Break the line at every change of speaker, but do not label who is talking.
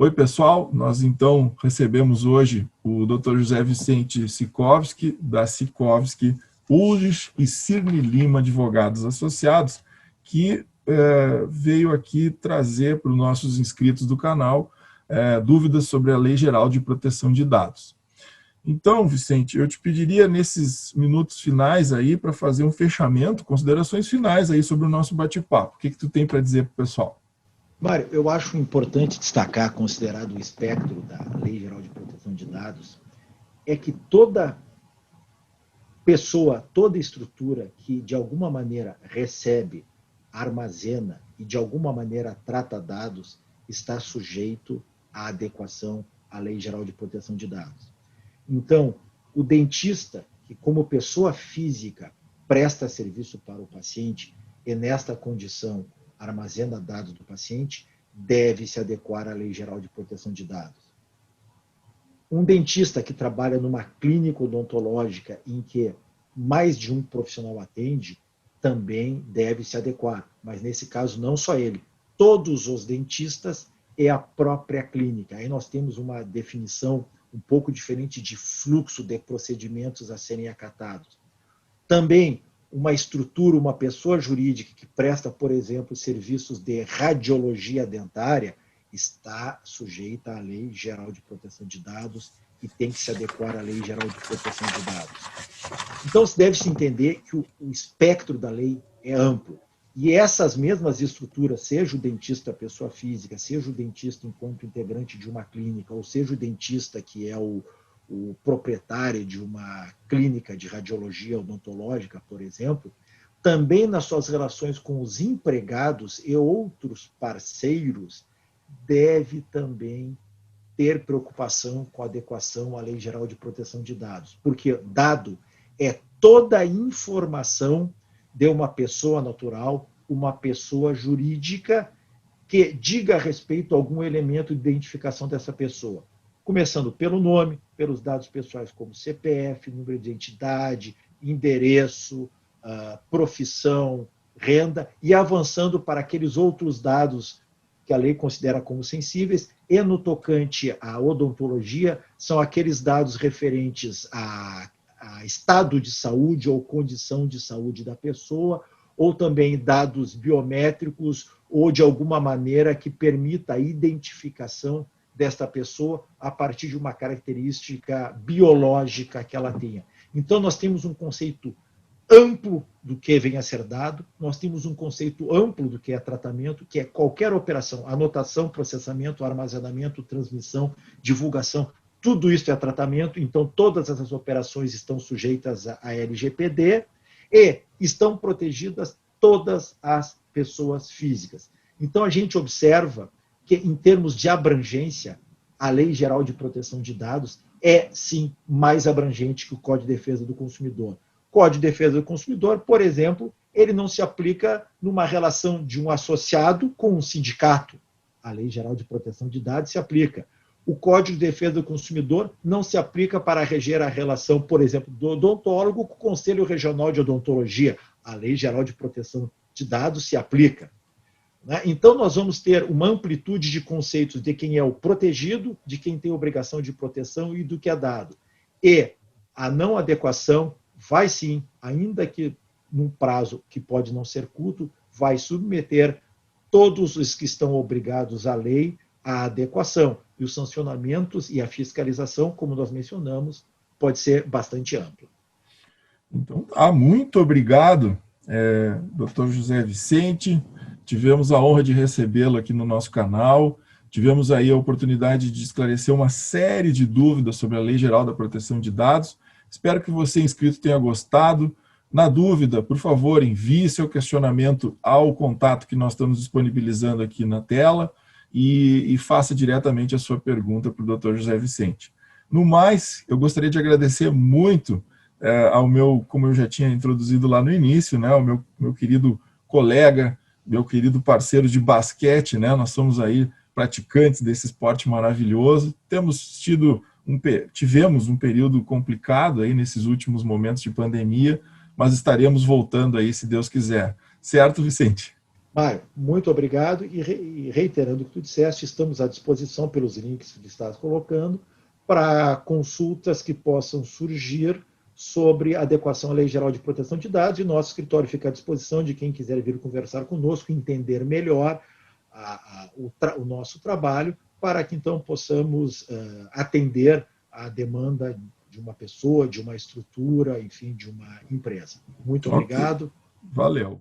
Oi, pessoal. Nós, então, recebemos hoje o Dr. José Vicente Sikovski, da Sikovski, Ulrich e Cirne Lima, advogados associados, que veio aqui trazer para os nossos inscritos do canal dúvidas sobre a Lei Geral de Proteção de Dados. Então, Vicente, eu te pediria nesses minutos finais aí para fazer um fechamento, considerações finais aí sobre o nosso bate-papo. O que tu tem para dizer para o pessoal?
Mário, eu acho importante destacar, considerado o espectro da Lei Geral de Proteção de Dados, é que toda pessoa, toda estrutura que de alguma maneira recebe, armazena e de alguma maneira trata dados, está sujeito à adequação à Lei Geral de Proteção de Dados. Então, o dentista, que como pessoa física presta serviço para o paciente e nesta condição armazena dados do paciente, deve se adequar à Lei Geral de Proteção de Dados. Um dentista que trabalha numa clínica odontológica em que mais de um profissional atende, também deve se adequar, mas nesse caso não só ele, todos os dentistas e a própria clínica. Aí nós temos uma definição um pouco diferente de fluxo de procedimentos a serem acatados. Também uma estrutura, uma pessoa jurídica que presta, por exemplo, serviços de radiologia dentária, está sujeita à Lei Geral de Proteção de Dados e tem que se adequar à Lei Geral de Proteção de Dados. Então, deve-se entender que o espectro da lei é amplo. E essas mesmas estruturas, seja o dentista pessoa física, seja o dentista enquanto integrante de uma clínica, ou seja o dentista que é o proprietário de uma clínica de radiologia odontológica, por exemplo, também nas suas relações com os empregados e outros parceiros, deve também ter preocupação com a adequação à Lei Geral de Proteção de Dados, porque dado é toda a informação de uma pessoa natural, uma pessoa jurídica que diga respeito a algum elemento de identificação dessa pessoa, começando pelo nome, pelos dados pessoais como CPF, número de identidade, endereço, profissão, renda, e avançando para aqueles outros dados que a lei considera como sensíveis, e no tocante à odontologia, são aqueles dados referentes a estado de saúde ou condição de saúde da pessoa, ou também dados biométricos, ou de alguma maneira que permita a identificação desta pessoa a partir de uma característica biológica que ela tenha. Então, nós temos um conceito amplo do que vem a ser dado, nós temos um conceito amplo do que é tratamento, que é qualquer operação, anotação, processamento, armazenamento, transmissão, divulgação, tudo isso é tratamento, então todas essas operações estão sujeitas à LGPD e estão protegidas todas as pessoas físicas. Então, a gente observa que, em termos de abrangência, a Lei Geral de Proteção de Dados é, sim, mais abrangente que o Código de Defesa do Consumidor. O Código de Defesa do Consumidor, por exemplo, ele não se aplica numa relação de um associado com um sindicato. A Lei Geral de Proteção de Dados se aplica. O Código de Defesa do Consumidor não se aplica para reger a relação, por exemplo, do odontólogo com o Conselho Regional de Odontologia. A Lei Geral de Proteção de Dados se aplica. Então, nós vamos ter uma amplitude de conceitos de quem é o protegido, de quem tem obrigação de proteção e do que é dado. E a não adequação vai sim, ainda que num prazo que pode não ser curto, vai submeter todos os que estão obrigados à lei à adequação. E os sancionamentos e a fiscalização, como nós mencionamos, pode ser bastante amplo.
Então, muito obrigado, Dr. José Vicente. Tivemos a honra de recebê-lo aqui no nosso canal. Tivemos aí a oportunidade de esclarecer uma série de dúvidas sobre a Lei Geral da Proteção de Dados. Espero que você, inscrito, tenha gostado. Na dúvida, por favor, envie seu questionamento ao contato que nós estamos disponibilizando aqui na tela e faça diretamente a sua pergunta para o Dr. José Vicente. No mais, eu gostaria de agradecer muito ao meu, como eu já tinha introduzido lá no início, né, ao meu querido colega, meu querido parceiro de basquete, né? Nós somos aí praticantes desse esporte maravilhoso. Tivemos um período complicado aí nesses últimos momentos de pandemia, mas estaremos voltando aí, se Deus quiser. Certo, Vicente?
Mário, muito obrigado e reiterando o que tu disseste, estamos à disposição pelos links que estás colocando para consultas que possam surgir sobre adequação à Lei Geral de Proteção de Dados, e nosso escritório fica à disposição de quem quiser vir conversar conosco, entender melhor o nosso trabalho, para que então possamos atender à demanda de uma pessoa, de uma estrutura, enfim, de uma empresa. Muito
Ok,
obrigado.
valeu.